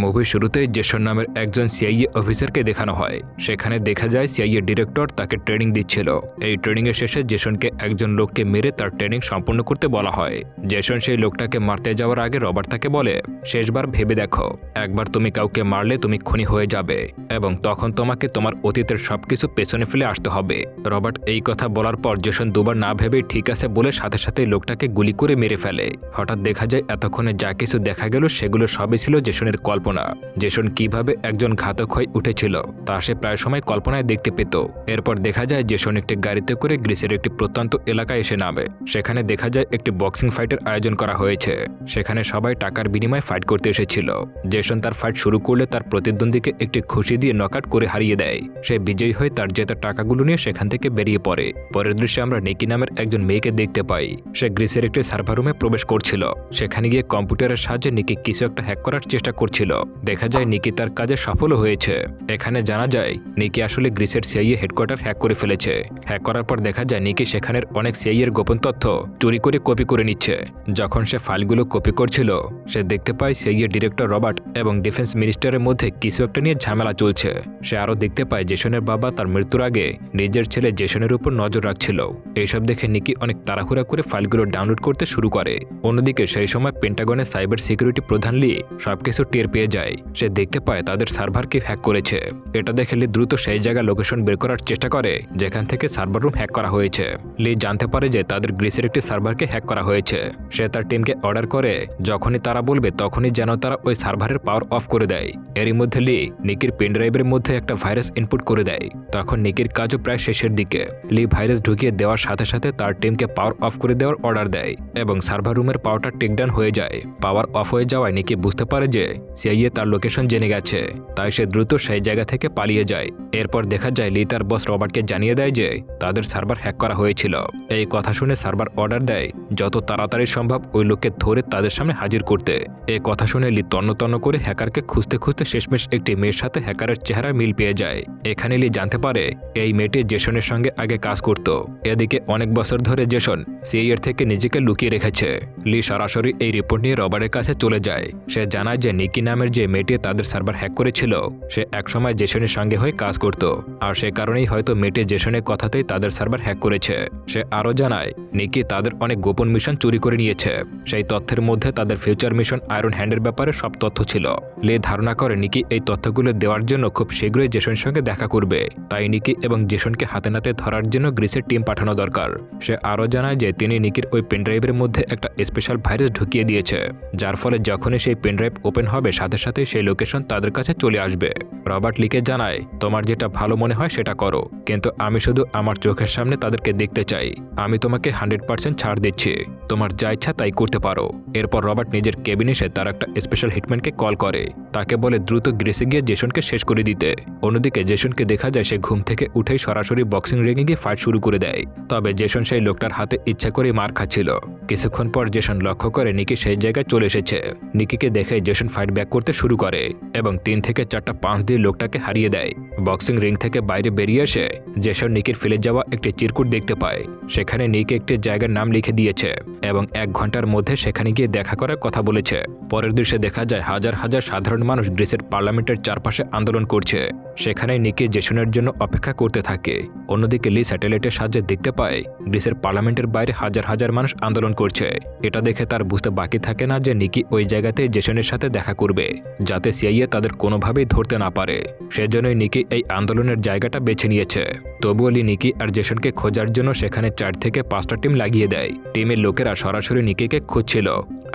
মুভির শুরুতেই জেসন নামের একজন সিআইএ অফিসারকে দেখানো হয়। সেখানে দেখা যায় সিআইএ ডিরেক্টর তাকে ট্রেনিং দিচ্ছিল। এই ট্রেনিংয়ের শেষে জেসনকে একজন লোককে মেরে তার ট্রেনিং সম্পূর্ণ করতে বলা হয়। জেসন সেই লোকটাকে মারতে যাওয়ার আগে রবার্ট তাকে বলে, শেষবার ভেবে দেখো, একবার তুমি কাউকে মারলে তুমি খুনি হয়ে যাবে এবং তখন তোমাকে তোমার অতীতের সবকিছু পেছনে ফেলে আসতে হবে। রবার্ট এই কথা বলার পর জেসন দুবার না ভেবেই ঠিক আছে বলে সাথে সাথে লোকটাকে গুলি করে মেরে ফেলে। হঠাৎ দেখা যায় এতক্ষণে যা কিছু দেখা গেল সেগুলো সবই ছিল জেসনের কল্পনা। জেসন কিভাবে একজন ঘাতক হয়ে উঠেছিল তা সে প্রায় সময় কল্পনায় দেখতে পেত। এরপর দেখা যায় জেসন একটি গাড়িতে করে গ্রিসের একটি প্রত্যন্ত এলাকায় এসে নামে। সেখানে দেখা যায় একটি বক্সিং ফাইটের আয়োজন করা হয়েছে। সেখানে সবাই টাকার বিনিময়ে ফাইট করতে এসেছিল। জেসন তার ফাইট শুরু করলে তার প্রতিদ্বন্দ্বীকে একটি খুশি দিয়ে নকআউট করে হারিয়ে দেয়। সে বিজয়ী হয়ে তার জেতা টাকাগুলো নিয়ে সেখান থেকে বেরিয়ে পড়ে। পরের দৃশ্যে আমরা নিকি নামের একজন মেয়েকে দেখতে পাই। সে গ্রিসের একটি সার্ভার রুমে প্রবেশ করছিল। সেখানে গিয়ে কম্পিউটারের সাহায্যে নিকি কিছু একটা হ্যাক করার চেষ্টা করছিল। দেখা যায় নিকি তার কাজে সফল হয়েছে। এখানে জানা যায় নিকি আসলে গ্রিসের সিআইএ হেডকোয়ার্টার হ্যাক করে ফেলেছে। হ্যাক করার পর দেখা যায় নিকি সেখানের অনেক সিআইএর গোপন তথ্য চুরি করে কপি করে নিচ্ছে। যখন সে ফাইলগুলো কপি করছিল সে দেখতে পায় সিআইএ ডিরেক্টর রবার্ট এবং ডিফেন্স মিনিস্টারের মধ্যে কিছু একটা নিয়ে ঝামেলা চলছে। সে আরও দেখতে পায় জেসনের বাবা তার মৃত্যুর আগে নিজের ছেলে জেসনের উপর নজর রাখছিল। এইসব দেখে নিকি অনেক তাড়াহুড়া করে ফাইলগুলো ডাউনলোড করতে শুরু করে। অন্যদিকে সেই সময় পেন্টাগনের সাইবার সিকিউরিটি প্রধান লি সবকিছু টের পেয়ে যায়। সে দেখতে পায় তাদের সার্ভারকে হ্যাক করেছে। এটা দেখে লি দ্রুত সেই জায়গা লোকেশন বের করার চেষ্টা করে যেখান থেকে সার্ভার রুম হ্যাক করা হয়েছে। লি জানতে পারে যে তাদের গ্রিসের একটি সার্ভারকে হ্যাক করা হয়েছে। সে তার টিমকে অর্ডার করে যখনই তারা বলবে তখনই যেন তারা ওই সার্ভারের পাওয়ার অফ করে দেয়। এরই মধ্যে লি নিকির পেনড্রাইভের মধ্যে একটা ভাইরাস ইনপুট করে দেয়। তখন নিকির কাজও প্রায় শেষের দিকে। লি ভাইরাস ঢুকিয়ে দেওয়ার সাথে সাথে তার টিমকে পাওয়ার অফ করে দেওয়ার অর্ডার দেয় এবং সার্ভার রুমের পাওয়ারটা টেকডাউন হয়ে যায়। পাওয়ার অফ হয়ে যাওয়ায় নিকি বুঝতে পারে যে সিআইএ তার লোকেশন জেনে গেছে। তাই সে দ্রুত সেই জায়গা থেকে পালিয়ে যায়। এরপর দেখা যায় লি তার বস রবার্টকে জানিয়ে দেয় যে তাদের সার্ভার হ্যাক করা হয়েছিল। এই কথা শুনে সার্ভার অর্ডার দেয় যত তাড়াতাড়ি সম্ভব ওই লোককে ধরে তাদের সামনে হাজির করতে। এই কথা শুনে লি তন্ন তন্ন করে হ্যাকারকে খুঁজতে খুঁজতে শেষমেশ একটি মেয়ের সাথে হ্যাকারের চেহারা মিল পেয়ে যায়। এখানে লি জানতে পারে এই মেয়েটি জেসনের সঙ্গে আগে কাজ করত। এদিকে অনেক বছর ধরে জেসন সিআইএর থেকে নিজেকে লুকিয়ে রেখেছে। লি সরাসরি এই রিপোর্ট নিয়ে রবার্টের কাছে চলে যায়। সে জানায় যে নিকি নামের যে মেয়েটি তাদের সার্ভার হ্যাক করেছিল সে একসময় জেসনের সঙ্গে হয়ে কাজ করত আর সে কারণেই হয়তো মেয়েটি জেসনের কথাতেই তাদের সার্ভার হ্যাক করেছে। সে আরও জানায় নিকি তাদের অনেক গোপন মিশন চুরি করে নিয়েছে। সেই তথ্যের মধ্যে তাদের ফিউচার মিশন আয়রন হ্যান্ডের ব্যাপারে সব তথ্য ছিল। লি ধারণা করে নিকি এই তথ্যগুলো দেওয়ার জন্য খুব শীঘ্রই জেসনের সঙ্গে দেখা করবে। তাই নিকি এবং জেসনকে হাতে নাতে ধরার জন্য গ্রিসের টিম পাঠানো দরকার। সে আরও জানায় যে তিনি নিকির ওই পেনড্রাইভের মধ্যে একটা স্পেশাল ভাইরাস ঢুকিয়ে দিয়েছে যার ফলে যখনই সেই পেনড্রাইভ ওপেন হবে সাথে সাথে সেই লোকেশন তাদের কাছে চলে আসবে। রবার্ট লিকে জানায় তোমার যেটা ভালো মনে হয় সেটা করো, কিন্তু আমি শুধু আমার চোখের সামনে তাদেরকে দেখতে চাই। আমি তোমাকে 100% ছাড় দিচ্ছি, তোমার যা ইচ্ছা তাই করতে পারো। এরপর রবার্ট নিজের কেবিনে এসে তার একটা স্পেশাল হিটম্যানকে কল করে। তাকে বলে দ্রুত গ্রিসে গিয়ে জেসনকে শেষ করে দিতে। অন্যদিকে জেসনকে দেখা যায় সে ঘুম থেকে উঠেই সরাসরি বক্সিং রিংয়ে গিয়ে ফাইট শুরু করে দেয়। তবে জেসন সেই লোকটার হাতে ইচ্ছা করে মার খাচ্ছিল। কিছুক্ষণ পর জেসন লক্ষ্য করে নিকি সেই জায়গায় চলে এসেছে। নিকিকে দেখে জেসন ফাইট ব্যাক করতে শুরু করে এবং 3 থেকে 4টা পাঁচ দিয়ে লোকটাকে হারিয়ে দেয়। বক্সিং রিং থেকে বাইরে বেরিয়ে এসে জেসন নিকির ফেলে যাওয়া একটি চিরকুট দেখতে পায়। সেখানে নিকি একটি জায়গার নাম লিখে দিয়েছে এবং 1 ঘন্টার মধ্যে সেখানে গিয়ে দেখা করার কথা বলেছে। পরের দৃশ্যে দেখা যায় হাজার হাজার সাধারণ মানুষ গ্রিসের পার্লামেন্টের চারপাশে আন্দোলন করছে। সেখানে নিকি জেসনের জন্য অপেক্ষা করতে থাকে। অন্যদিকে লি স্যাটেলাইটের সাহায্যে দেখতে পায় গ্রিসের পার্লামেন্টের বাইরে হাজার হাজার মানুষ আন্দোলন করছে। এটা দেখে তার বুঝতে বাকি থাকে না যে নিকি ওই জায়গাতে জেসনের সাথে দেখা করবে যাতে সিআইএ তাদের কোনোভাবেই ধরতে না পারে। সেজন্যই নিকি এই আন্দোলনের জায়গাটা বেছে নিয়েছে। তবুও লি নিকি আর জেসনকে খোঁজার জন্য সেখানে 4 থেকে 5টা টিম লাগিয়ে দেয়। টিমের লোকেরা সরাসরি নিকিকে খুঁজছিল।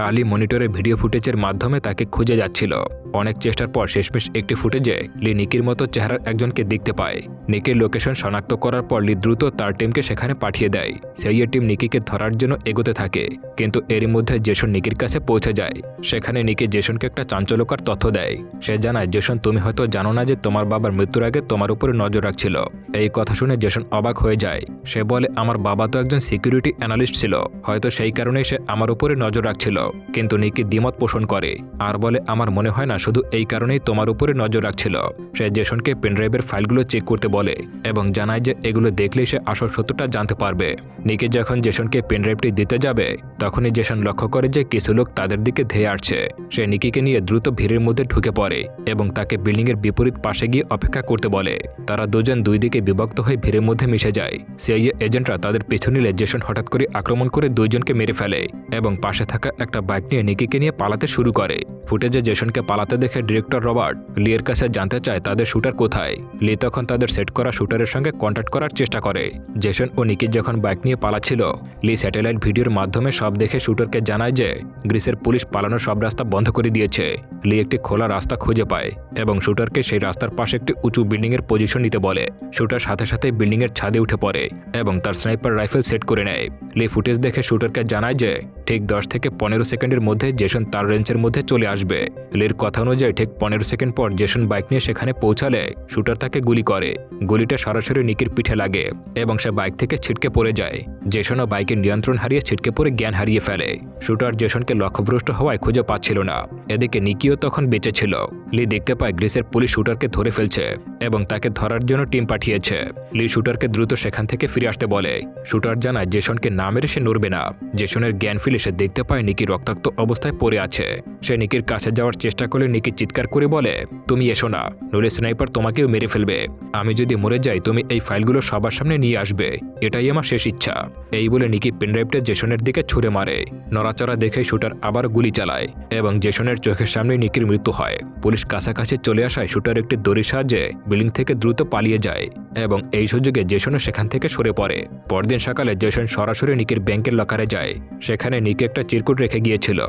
আলি মনিটরে ভিডিও ফুটেজের মাধ্যমে তাকে খুঁজে যাচ্ছিল। অনেক চেষ্টার পর শেষমেশ একটি ফুটেজে লি নিকির মতো চেহারার একজনকে দেখতে পায়। নিকির লোকেশন শনাক্ত করার পর লি দ্রুত তার টিমকে সেখানে পাঠিয়ে দেয়। সেই টিম নিকিকে ধরার জন্য এগোতে থাকে, কিন্তু এরই মধ্যে জেসন নিকির কাছে পৌঁছে যায়। সেখানে নিকি জেসনকে একটা চাঞ্চল্যকর তথ্য দেয়। সে জানায় জেসন তুমি হয়তো জানো না যে তোমার বাবার মৃত্যুর আগে তোমার উপরে নজর রাখছিল। এই কথা শুনে জেসন অবাক হয়ে যায়। সে বলে আমার বাবা তো একজন সিকিউরিটি অ্যানালিস্ট ছিল, হয়তো সেই কারণেই সে আমার উপরে নজর রাখছিল। কিন্তু নিকি দ্বিমত পোষণ করে আর বলে আমার মনে হয় না শুধু এই কারণেই তোমার উপরে নজর রাখছিল। সে জেসনকে পেনড্রাইভের ফাইলগুলো চেক করতে বলে এবং জানায় যে এগুলো দেখলেই সে আসল সত্যটা জানতে পারবে। নিকি যখন জেসনকে পেনড্রাইভটি দিতে যাবে তখনই জেসন লক্ষ্য করে যে কিছু লোক তাদের দিকে ধেয়ে আসছে। সে নিকিকে নিয়ে দ্রুত ভিড়ের মধ্যে ঢুকে পড়ে এবং তাকে বিল্ডিংয়ের বিপরীত পাশে গিয়ে অপেক্ষা করতে বলে। তারা দুজন দুই দিকে বিভক্ত হয়ে ভিড়ের মধ্যে মিশে যায়। সিআইএ এজেন্টরা তাদের পিছু নিলে জেসন হঠাৎ করে আক্রমণ করে দুইজনকে মেরে ফেলে এবং পাশে থাকা একটা বাইক নিয়ে নিকিকে নিয়ে পালাতে শুরু করে। ফুটেজে জেসনকে পালাতে দেখে ডিরেক্টর রবার্ট লির কাছে জানতে চায় তাদের শুটার কোথায়। লি তখন তাদের সেট করা শুটারের সঙ্গে কন্ট্যাক্ট করার চেষ্টা করে। জেসন ও নিকি যখন বাইক নিয়ে পালাচ্ছিল লি স্যাটেলাইট ভিডিওর মাধ্যমে সব দেখে শুটারকে জানায় যে গ্রিসের পুলিশ পালানোর সব রাস্তা বন্ধ করে দিয়েছে। লি একটি খোলা রাস্তা খুঁজে পায় এবং শুটারকে সেই রাস্তার পাশে একটি উঁচু বিল্ডিংয়ের পজিশন নিতে বলে। শুটার সাথে সাথে বিল্ডিংয়ের ছাদে উঠে পড়ে এবং তার স্নাইপার রাইফেল সেট করে নেয়। লি ফুটেজ দেখে শুটারকে জানায় যে ঠিক 10 থেকে 15 সেকেন্ডের মধ্যে জেসন তার রেঞ্জের মধ্যে চলে আসবে। লির কথা অনুযায়ী ঠিক 15 সেকেন্ড পর জেসন বাইক নিয়ে সেখানে পৌঁছালে শুটার তাকে গুলি করে। গুলিটা সরাসরি নিকির পিঠে লাগে এবং সে বাইক থেকে ছিটকে পড়ে যায়। জেসনও বাইকের নিয়ন্ত্রণ হারিয়ে ছিটকে পড়ে জ্ঞান হারিয়ে ফেলে। শুটার জেসনকে লক্ষ্যভ্রষ্ট হওয়ায় খুঁজে পাচ্ছিল না। এদিকে নিকিও তখন বেঁচে ছিল। লি দেখতে পায় গ্রিসের পুলিশ শুটারকে ধরে ফেলছে এবং তাকে ধরার জন্য টিম পাঠিয়েছে। লি শুটারকে দ্রুত সেখান থেকে ফিরে আসতে বলে। শুটার জানায় জেসনকে না মেরে সে নড়বে না। জেসনের জ্ঞান ফিরে সে দেখতে পায় নিকি রক্তাক্ত অবস্থায় পড়ে আছে। সে নিকির কাছে যাওয়ার চেষ্টা করলে নিকি চিৎকার করে বলে, তুমি এসো না, নইলে স্নাইপার তোমাকেও মেরে ফেলবে। আমি যদি মরে যাই তুমি এই ফাইলগুলো সবার সামনে নিয়ে আসবে, এটাই আমার শেষ ইচ্ছা। এই বলে নিকি পেনড্রাইভটা জেসনের দিকে ছুঁড়ে মারে। নড়াচড়া দেখে শুটার আবার গুলি চালায় এবং জেসনের চোখের সামনে নিকির মৃত্যু হয়। পুলিশ কাছাকাছি চলে আসায় শুটার একটি দড়ির সাহায্যে বিল্ডিং থেকে দ্রুত পালিয়ে যায় এবং এই সুযোগে জেসনও সেখান থেকে সরে পড়ে। পরদিন সকালে জেসন সরাসরি নিকির ব্যাংকের লকারে যায়। সেখানে নিকি একটা চিরকুট রেখে গিয়েছিল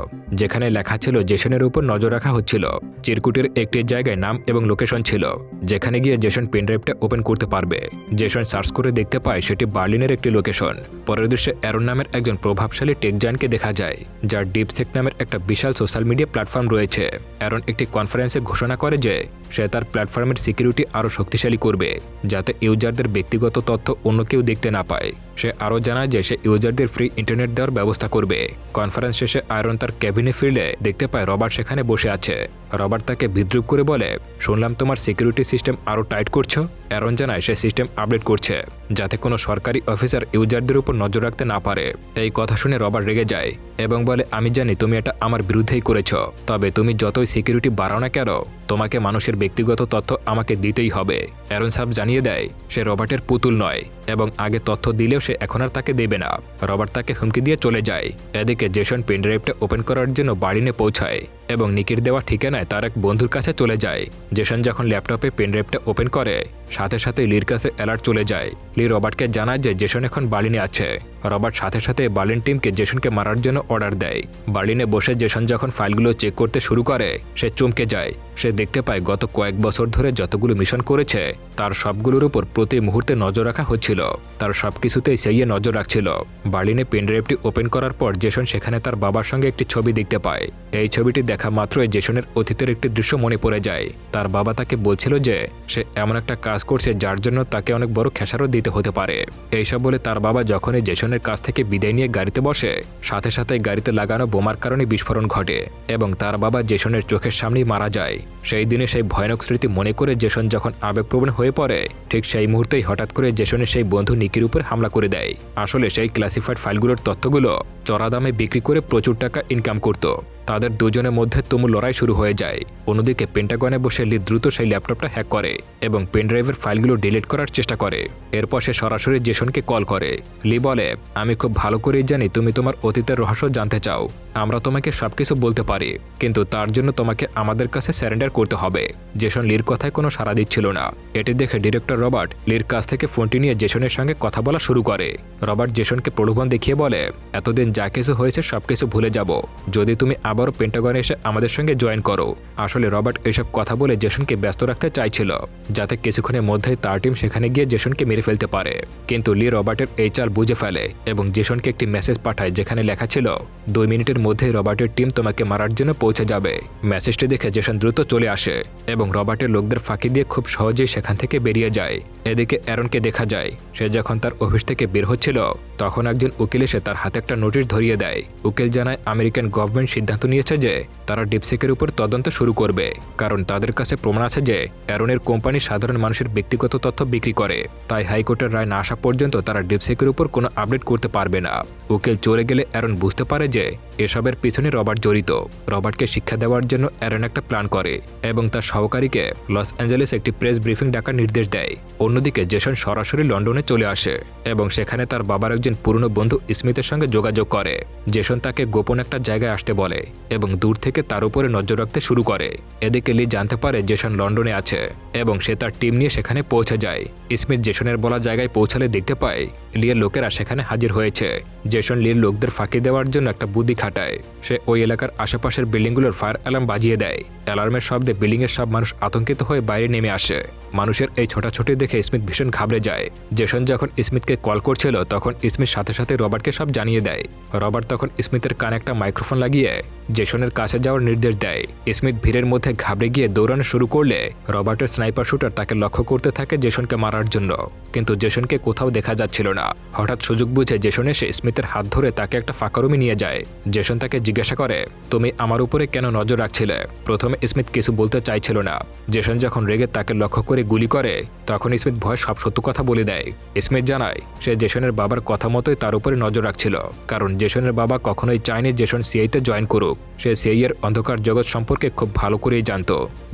যেখানে লেখা ছিল জেসনের উপর নজর রাখা হচ্ছিল। চিরকুটের একটি জায়গায় নাম এবং লোকেশন ছিল যেখানে গিয়ে জেসন পেনড্রাইভটা ওপেন করতে পারবে। জেসন সার্চ করে দেখতে পায় সেটি বার্লিনের একটি লোকেশন। পরের দৃশ্যে অ্যারন নামের একজন প্রভাবশালী টেক জায়ান্টকে দেখা যায় যার ডিপসেক নামের একটা বিশাল সোশ্যাল মিডিয়া প্ল্যাটফর্ম রয়েছে। অ্যারন একটি কনফারেন্সে ঘোষণা করে যে সে তার প্ল্যাটফর্মের সিকিউরিটি আরও শক্তিশালী করবে যাতে ইউজারদের ব্যক্তিগত তথ্য অন্য কেউ দেখতে না পায়। সে আরও জানায় যে সে ইউজারদের ফ্রি ইন্টারনেট দেওয়ার ব্যবস্থা করবে। কনফারেন্স শেষে আয়রন তার ক্যাবিনে ফিরলে দেখতে পায় রবার্ট সেখানে বসে আছে। রবার্ট তাকে বিদ্রুপ করে বলে, শুনলাম তোমার সিকিউরিটি সিস্টেম আরও টাইট করছো। অ্যারন জানায় সে সিস্টেম আপডেট করছে যাতে কোনো সরকারি অফিসার ইউজারদের উপর নজর রাখতে না পারে। এই কথা শুনে রবার্ট রেগে যায় এবং বলে, আমি জানি তুমি এটা আমার বিরুদ্ধেই করেছ, তবে তুমি যতই সিকিউরিটি বাড়াও না কেন তোমাকে মানুষের ব্যক্তিগত তথ্য আমাকে দিতেই হবে। অ্যারন সাব জানিয়ে দেয় সে রবার্টের পুতুল নয় এবং আগে তথ্য দিলেও সে এখন আর তাকে দেবে না। রবার্ট তাকে হুমকি দিয়ে চলে যায়। এদিকে জেসন পেনড্রাইভটা ওপেন করার জন্য বার্লিনে পৌঁছায় এবং নিকির দেওয়া ঠিকানায় তার এক বন্ধুর কাছে চলে যায়। জেসন যখন ল্যাপটপে পেনড্রাইভটা ওপেন করে সাথে সাথে লির কাছে অ্যালার্ট চলে যায়। লি রবার্টকে জানায় যে জেসন এখন বার্লিনে আছে। রবার্ট সাথে সাথে বার্লিন টিমকে জেসনকে মারার জন্য অর্ডার দেয়। বার্লিনে বসে জেসন যখন ফাইলগুলো চেক করতে শুরু করে সে চমকে যায়। সে দেখতে পায় গত কয়েক বছর ধরে যতগুলো মিশন করেছে তার সবগুলোর উপর প্রতি মুহূর্তে নজর রাখা হচ্ছিল। তার সবকিছুতেই সেই নজর রাখছিল। বার্লিনে পেনড্রাইভটি ওপেন করার পর জেসন সেখানে তার বাবার সঙ্গে একটি ছবি দেখতে পায়। এই ছবিটি দেখা মাত্রই জেসনের অতীতের একটি দৃশ্য মনে পড়ে যায়। তার বাবা তাকে বলছিল যে সে এমন একটা কাজ করছে যার জন্য তাকে অনেক বড় খেসারত দিতে হতে পারে। এইসব বলে তার বাবা যখনই জেসনের কাছ থেকে বিদায় নিয়ে গাড়িতে বসে সাথে সাথে গাড়িতে লাগানো বোমার কারণে বিস্ফোরণ ঘটে এবং তার বাবা জেসনের চোখের সামনেই মারা যায়। সেই দিনে সেই ভয়ানক স্মৃতি মনে করে জেসন যখন আবেগপ্রবণ হয়ে পড়ে ঠিক সেই মুহূর্তেই হঠাৎ করে জেসনের সেই বন্ধু নিকির উপর হামলা করে দেয়। আসলে সেই ক্লাসিফাইড ফাইলগুলোর তথ্যগুলো চড়া দামে বিক্রি করে প্রচুর টাকা ইনকাম করত। তাদের দুজনের মধ্যে তুমুল লড়াই শুরু হয়ে যায়। অন্যদিকে পেন্টাগনে বসে লি দ্রুত সেই ল্যাপটপটা হ্যাক করে এবং পেনড্রাইভের ফাইলগুলো ডিলিট করার চেষ্টা করে। এরপর সে সরাসরি জেসনকে কল করে। লি বলে, আমি খুব ভালো করেই জানি তুমি তোমার অতীতের রহস্য জানতে চাও। আমরা তোমাকে সবকিছু বলতে পারি, কিন্তু তার জন্য তোমাকে আমাদের কাছে স্যারেন্ডার করতে হবে। জেসন লির কথায় কোনো সাড়া দিচ্ছিল না। এটি দেখে ডিরেক্টর রবার্ট লির কাছ থেকে ফোনটি নিয়ে জেসনের সঙ্গে কথা বলা শুরু করে। রবার্ট জেসনকে প্রলোভন দেখিয়ে বলে, এতদিন যা কিছু হয়েছে সবকিছু ভুলে যাব যদি তুমি আবারও পেন্টাগনে এসে আমাদের সঙ্গে জয়েন করো। আসলে রবার্ট এসব কথা বলে জেসনকে ব্যস্ত রাখতে চাইছিল যাতে কিছুক্ষণের মধ্যেই তার টিম সেখানে গিয়ে জেসনকে মেরে ফেলতে পারে। কিন্তু লি রবার্টের এই চাল বুঝে ফেলে এবং জেসনকে একটি মেসেজ পাঠায় যেখানে লেখা ছিল 2 মিনিটের মধ্যেই রবার্টের টিম তোমাকে মারার জন্য পৌঁছে যাবে। মেসেজটি দেখে জেসন দ্রুত চলে আসে এবং রবার্টের লোকদের ফাঁকি দিয়ে খুব সহজেই সেখান থেকে বেরিয়ে যায়। এদিকে অ্যারনকে দেখা যায় সে যখন তার অফিস থেকে বের হচ্ছিল তখন একজন উকিল এসে তার হাতে একটা নোটিশ ধরিয়ে দেয়। উকিল জানায় আমেরিকান গভর্নমেন্ট সিদ্ধান্ত নিয়েছে যে তারা ডিপসেকের উপর তদন্ত শুরু করবে কারণ তাদের কাছে প্রমাণ আছে যে অ্যারনের কোম্পানি সাধারণ মানুষের ব্যক্তিগত তথ্য বিক্রি করে, তাই হাইকোর্টের রায় না আসা পর্যন্ত তারা ডিপসিকের উপর কোনো আপডেট করতে পারবে না। উকিল চলে গেলে অ্যারন বুঝতে পারে যে এসবের পিছনে রবার্ট জড়িত। রবার্টকে শিক্ষা দেওয়ার জন্য অ্যারন একটা প্ল্যান করে এবং তার সহকারীকে লস অ্যাঞ্জেলেস একটি প্রেস ব্রিফিং ডাকার নির্দেশ দেয়। অন্যদিকে জেসন সরাসরি লন্ডনে চলে আসে এবং সেখানে তার বাবার একজন পুরনো বন্ধু স্মিথের সঙ্গে যোগাযোগ করে। জেসন তাকে গোপন একটা জায়গায় আসতে বলে এবং দূর থেকে তার উপরে নজর রাখতে শুরু করে। এদিকে লি জানতে পারে জেসন লন্ডনে আছে এবং সে তার টিম নিয়ে সেখানে পৌঁছে যায়। স্মিথ জেসনের বলা জায়গায় পৌঁছালে দেখতে পায় লিয়ের লোকেরা সেখানে হাজির হয়েছে। জেসন লির লোকদের ফাঁকি দেওয়ার জন্য একটা বুদ্ধি খাটায়। সে ওই এলাকার আশেপাশের বিল্ডিংগুলোর ফায়ার অ্যালার্ম বাজিয়ে দেয়। অ্যালার্মের শব্দে বিল্ডিংয়ের সব মানুষ আতঙ্কিত হয়ে বাইরে নেমে আসে। মানুষের এই ছোটাছুটি দেখে স্মিথ ভীষণ ঘাবড়ে যায়। জেসন যখন স্মিথকে কল করছিল তখন স্মিথ সাথে সাথে রবার্টকে সব জানিয়ে দেয়। রবার্ট তখন স্মিথের কানে একটা মাইক্রোফোন লাগিয়ে জেসনের কাছে যাওয়ার নির্দেশ দেয়। স্মিথ ভিড়ের মধ্যে ঘাবড়ে গিয়ে দৌড়ানো শুরু করলে রবার্টের স্নাইপার শুটার তাকে লক্ষ্য করতে থাকে জেসনকে মারার জন্য, কিন্তু জেসনকে কোথাও দেখা যাচ্ছিল না। হঠাৎ সুযোগ বুঝে জেসন এসে স্মিথের হাত ধরে তাকে একটা ফাঁকা রুমে নিয়ে যায়। জেসন তাকে জিজ্ঞাসা করে, তুমি আমার উপরে কেন নজর রাখছিলে? প্রথমে স্মিথ কিছু বলতে চাইছিল না। জেসন যখন রেগে তাকে লক্ষ্য করে গুলি করে তখন স্মিথ ভয়ে সব সত্য কথা বলে দেয়। স্মিথ জানায় সে জেসনের বাবার কথা মতোই তার উপরে নজর রাখছিল, কারণ জেসনের বাবা কখনোই চায়নি জেসন সিআইতে জয়েন করুক। সে সিআইয়ের অন্ধকার জগৎ সম্পর্কে খুব ভালো করেই জানত।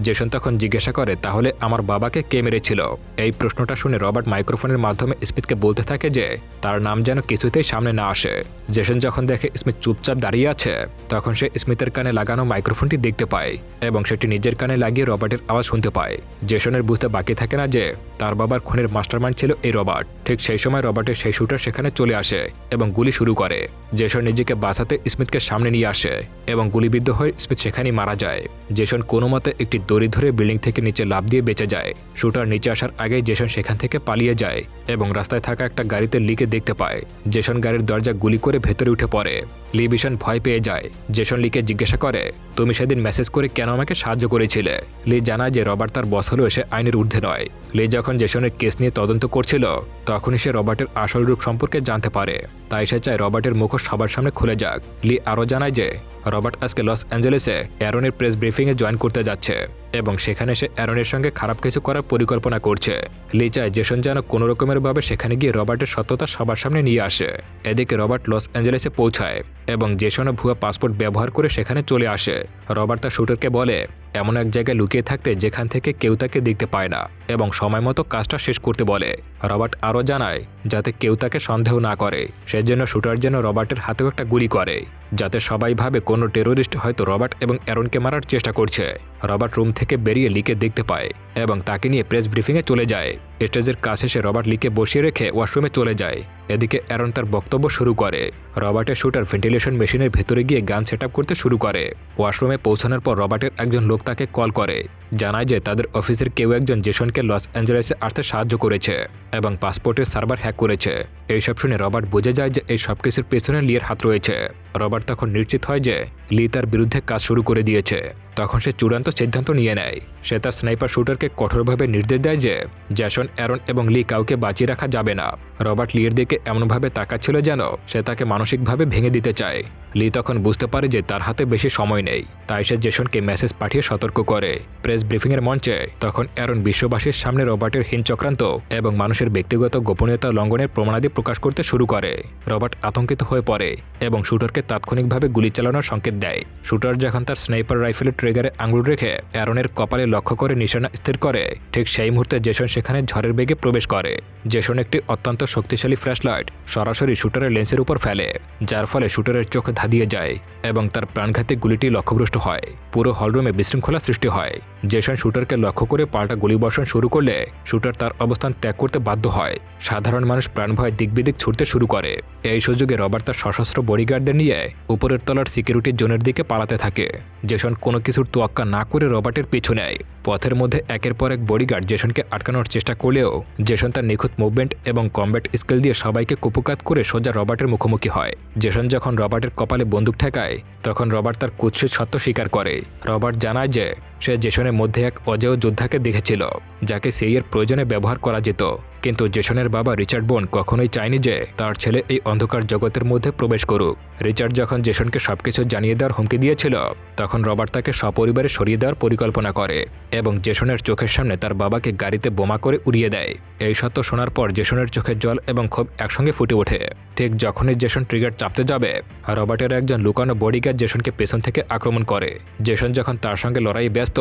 জেসন তখন জিজ্ঞাসা করে, তাহলে আমার বাবাকে কে মেরেছিল? এই প্রশ্নটা শুনে রবার্ট মাইক্রোফোনের মাধ্যমে স্মিথকে বলতে থাকে যে তার নাম যেন কিছুতেই সামনে না আসে। জেসন যখন দেখে স্মিথ চুপচাপ দাঁড়িয়ে আছে তখন সে স্মিথের কানে লাগানো মাইক্রোফোনটি দেখতে পায় এবং সেটি নিজের কানে লাগিয়ে রবার্টের আওয়াজ শুনতে পায়। জেসনের বুঝতে বাকি থাকে না যে তার বাবার খুনের মাস্টারমাইন্ড ছিল এই রবার্ট। ঠিক সেই সময় রবার্টের সেই শুটার সেখানে চলে আসে এবং গুলি শুরু করে। জেসন নিজেকে বাঁচাতে স্মিথকে সামনে নিয়ে আসে এবং গুলিবিদ্ধ হয়ে স্মিথ সেখানেই মারা যায়। জেসন কোনো মতে একটি দড়ি ধরে বিল্ডিং থেকে নিচে লাফ দিয়ে বেঁচে যায়। শুটার নিচে আসার আগেই জেসন সেখান থেকে পালিয়ে যায় এবং রাস্তায় থাকা একটা গাড়িতে লিকে দেখতে পায়। জেসন গাড়ির দরজা গুলি করে ভেতরে উঠে পড়ে। লি ভীষণ ভয় পেয়ে যায়। জেসন লিকে জিজ্ঞাসা করে, তুমি সেদিন মেসেজ করে কেন আমাকে সাহায্য করেছিলে? লি জানায় যে রবার্ট তার বস হলেও সে আইনের ঊর্ধ্বে নয়। লি যখন জেসনের কেস নিয়ে তদন্ত করছিল তখনই সে রবার্টের আসল রূপ সম্পর্কে জানতে পারে, তাই সে চায় রবার্টের মুখোশ সবার সামনে খুলে যাক। লি আরও জানায় যে রবার্ট আজকে লস অ্যাঞ্জেলেসে অ্যারনের প্রেস ব্রিফিংয়ে জয়েন করতে যাচ্ছে এবং সেখানে সে অ্যারনের সঙ্গে খারাপ কিছু করার পরিকল্পনা করছে। লি চায় জেসন যেন কোনো রকমের ভাবে সেখানে গিয়ে রবার্টের সত্যতা সবার সামনে নিয়ে আসে। এদিকে রবার্ট লস অ্যাঞ্জেলেসে পৌঁছায় এবং জেসনও ভুয়া পাসপোর্ট ব্যবহার করে সেখানে চলে আসে। রবার্ট তার শুটারকে বলে এমন এক জায়গায় লুকিয়ে থাকতে যেখান থেকে কেউ তাকে দেখতে পায় না এবং সময় মতো কাজটা শেষ করতে বলে। রবার্ট আরও জানায় যাতে কেউ তাকে সন্দেহ না করে, সেজন্য শুটার যেন রবার্টের হাতেও একটা গুলি করে যাতে সবাই ভাবে কোনো টেরোরিস্ট হয়তো রবার্ট এবং অ্যারনকে মারার চেষ্টা করছে। রবার্ট রুম থেকে বেরিয়ে লিকে দেখতে পায় এবং তাকে নিয়ে প্রেস ব্রিফিংয়ে চলে যায়। স্টেজের কাছে এসে রবার্ট লিকে বসিয়ে রেখে ওয়াশরুমে চলে যায়। এদিকে অ্যারন তার বক্তব্য শুরু করে। রবার্টের শুটার ভেন্টিলেশন মেশিনের ভেতরে গিয়ে গান সেট আপ করতে শুরু করে। ওয়াশরুমে পৌঁছানোর পর রবার্টের একজন লোক তাকে কল করে, জানায় যে তাদের অফিসের কেউ একজন জেসনকে লস অ্যাঞ্জেলেসে আসতে সাহায্য করেছে এবং পাসপোর্টের সার্ভার হ্যাক করেছে। এইসব শুনে রবার্ট বুঝে যায় যে এই সব কিছুর পেছনে লিয়ের হাত রয়েছে। রবার্ট তখন নিশ্চিত হয় যে লি তার বিরুদ্ধে কাজ শুরু করে দিয়েছে। তখন সে চূড়ান্ত সিদ্ধান্ত নিয়ে নেয়। সে তার স্নাইপার শুটারকে কঠোরভাবে নির্দেশ দেয় যে জেসন, অ্যারন এবং লি কাউকে বাঁচিয়ে রাখা যাবে না। রবার্ট লিয়ের দিকে এমনভাবে তাকাচ্ছিল যেন সে তাকে মানসিকভাবে ভেঙে দিতে চায়। লি তখন বুঝতে পারে যে তার হাতে বেশি সময় নেই, তাই সে জেসনকে মেসেজ পাঠিয়ে সতর্ক করে। প্রেস ব্রিফিংয়ের মঞ্চে তখন অ্যারন বিশ্ববাসীর সামনে রবার্টের হীন চক্রান্ত এবং মানুষের ব্যক্তিগত গোপনীয়তা লঙ্ঘনের প্রমাণাদি প্রকাশ করতে শুরু করে। রবার্ট আতঙ্কিত হয়ে পড়ে এবং শুটারকে তাৎক্ষণিকভাবে গুলি চালানোর সংকেত দেয়। শুটার যখন তার স্নাইপার রাইফেলের ট্রিগারে আঙুল রেখে অ্যারনের কপালে লক্ষ্য করে নিশানা স্থির করে, ঠিক সেই মুহূর্তে জেসন সেখানে ঝড়ের বেগে প্রবেশ করে। জেসন একটি অত্যন্ত শক্তিশালী ফ্ল্যাশলাইট সরাসরি শুটারের লেন্সের উপর ফেলে, যার ফলে শুটারের চোখ ধাঁধিয়ে যায় এবং তার প্রাণঘাতী গুলিটি লক্ষ্যভ্রষ্ট হয়। পুরো হলরুমে বিশৃঙ্খলা সৃষ্টি হয়। জেসন শুটারকে লক্ষ্য করে পাল্টা গুলিবর্ষণ শুরু করলে শুটার তার অবস্থান ত্যাগ করতে বাধ্য হয়। সাধারণ মানুষ প্রাণভয় দিকবিদিক ছুটতে শুরু করে। এই সুযোগে রবার্ট তার সশস্ত্র বডিগার্ডদের নিয়ে উপরের তলার সিকিউরিটি জোনের দিকে পালাতে থাকে। জেসন কোনো কিছুর তোয়াক্কা না করে রবার্টের পিছু নেয়। পথের মধ্যে একের পর এক বডিগার্ড জেসনকে আটকানোর চেষ্টা করলেও জেসন তার নিখুঁত মুভমেন্ট এবং কমব্যাট স্কিল দিয়ে সবাইকে কুপকাত করে সোজা রবার্টের মুখোমুখি হয়। জেসন যখন রবার্টের কপালে বন্দুক ঠেকায় তখন রবার্ট তার কুৎসিত সত্য স্বীকার করে। রবার্ট জানায় যে সে জেসনের মধ্যে এক অজেয় যোদ্ধাকে দেখেছিল যাকে সিআইয়ের প্রয়োজনে ব্যবহার করা যেত, কিন্তু জেসনের বাবা রিচার্ড বোন কখনোই চায়নি যে তার ছেলে এই অন্ধকার জগতের মধ্যে প্রবেশ করুক। রিচার্ড যখন জেসনকে সবকিছু জানিয়ে দেওয়ার হুমকি দিয়েছিল তখন রবার্ট তাকে সপরিবারে সরিয়ে দেওয়ার পরিকল্পনা করে। এবং জেসনের চোখের সামনে তার বাবাকে গাড়িতে বোমা করে উড়িয়ে দেয়। এই সত্য শোনার পর জেসনের চোখের জল এবং ক্ষোভ একসঙ্গে ফুটে ওঠে। ঠিক যখনই জেসন ট্রিগার চাপতে যাবে, রবার্টের একজন লুকানো বডিগার্ড জেসনকে পেছন থেকে আক্রমণ করে। জেসন যখন তার সঙ্গে লড়াইয়ে ব্যস্ত,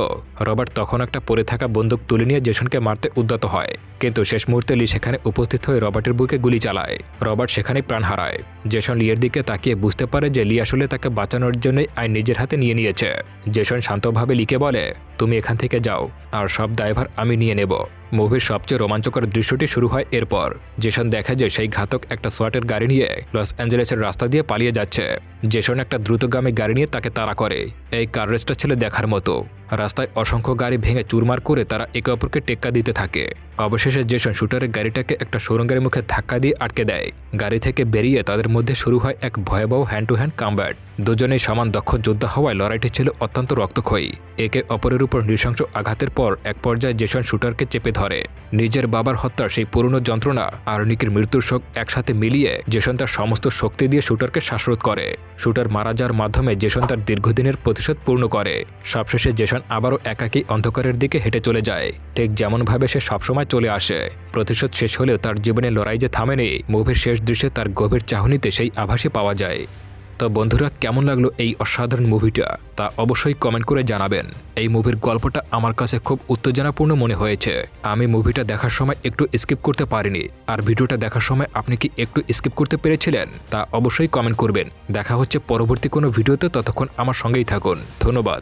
রবার্ট তখন একটা পড়ে থাকা বন্দুক তুলে নিয়ে জেসনকে মারতে উদ্যত হয়, কিন্তু শেষ মুহূর্তে লি সেখানে উপস্থিত হয়ে রবার্টের বুকে গুলি চালায়। রবার্ট সেখানেই প্রাণ হারায়। জেসন লিয়ের দিকে তাকিয়ে বুঝতে পারে যে লি আসলে তাকে বাঁচানোর জন্যই আইন নিজের হাতে নিয়ে নিয়েছে। জেসন শান্তভাবে লিকে বলে, তুমি এখান থেকে যাও, আর সব দায়ভার আমি নিয়ে নেব। মুভির সবচেয়ে রোমাঞ্চকর দৃশ্যটি শুরু হয় এরপর। জেসন দেখে যে সেই ঘাতক একটা সোয়াটের গাড়ি নিয়ে লস অ্যাঞ্জেলেসের রাস্তা দিয়ে পালিয়ে যাচ্ছে। জেসন একটা দ্রুতগামী গাড়ি নিয়ে তাকে তাড়া করে। এই কার রেসটা ছিল দেখার মতো। রাস্তায় অসংখ্য গাড়ি ভেঙে চুরমার করে তারা একে অপরকে টেক্কা দিতে থাকে। অবশেষে জেসন শুটারের গাড়িটাকে একটা সুড়ঙ্গের মুখে ধাক্কা দিয়ে আটকে দেয়। গাড়ি থেকে বেরিয়ে তাদের মধ্যে শুরু হয় এক ভয়াবহ হ্যান্ড টু হ্যান্ড কমব্যাট। দুজনেই সমান দক্ষ যোদ্ধা হওয়ায় লড়াইটি ছিল অত্যন্ত রক্তক্ষয়ী। একে অপরের উপর নৃশংস আঘাতের পর এক পর্যায়ে জেসন শুটারকে চেপে ধরে। নিজের বাবার হত্যার সেই পুরনো যন্ত্রণা আর নিকের মৃত্যুর শোক একসাথে মিলিয়ে জেসন তার সমস্ত শক্তি দিয়ে শুটারকে শ্বাসরোধ করে। শুটার মারা যাওয়ার মাধ্যমে জেসন তার দীর্ঘদিনের প্রতিশোধ পূর্ণ করে। সবশেষে জেসন আবারও একাকী অন্ধকারের দিকে হেঁটে চলে যায়, ঠিক যেমনভাবে সে সবসময় চলে আসে। প্রতিশোধ শেষ হলেও তার জীবনের লড়াই যে থামেনি, মুভির শেষ দৃশ্যে তার গভীর চাহনিতে সেই আভাসই পাওয়া যায়। তো বন্ধুরা, কেমন লাগলো এই অসাধারণ মুভিটা তা অবশ্যই কমেন্ট করে জানাবেন। এই মুভির গল্পটা আমার কাছে খুব উত্তেজনাপূর্ণ মনে হয়েছে। আমি মুভিটা দেখার সময় একটু স্কিপ করতে পারিনি। আর ভিডিওটা দেখার সময় আপনি কি একটু স্কিপ করতে পেরেছিলেন তা অবশ্যই কমেন্ট করবেন। দেখা হচ্ছে পরবর্তী কোনো ভিডিওতে, ততক্ষণ আমার সঙ্গেই থাকুন। ধন্যবাদ।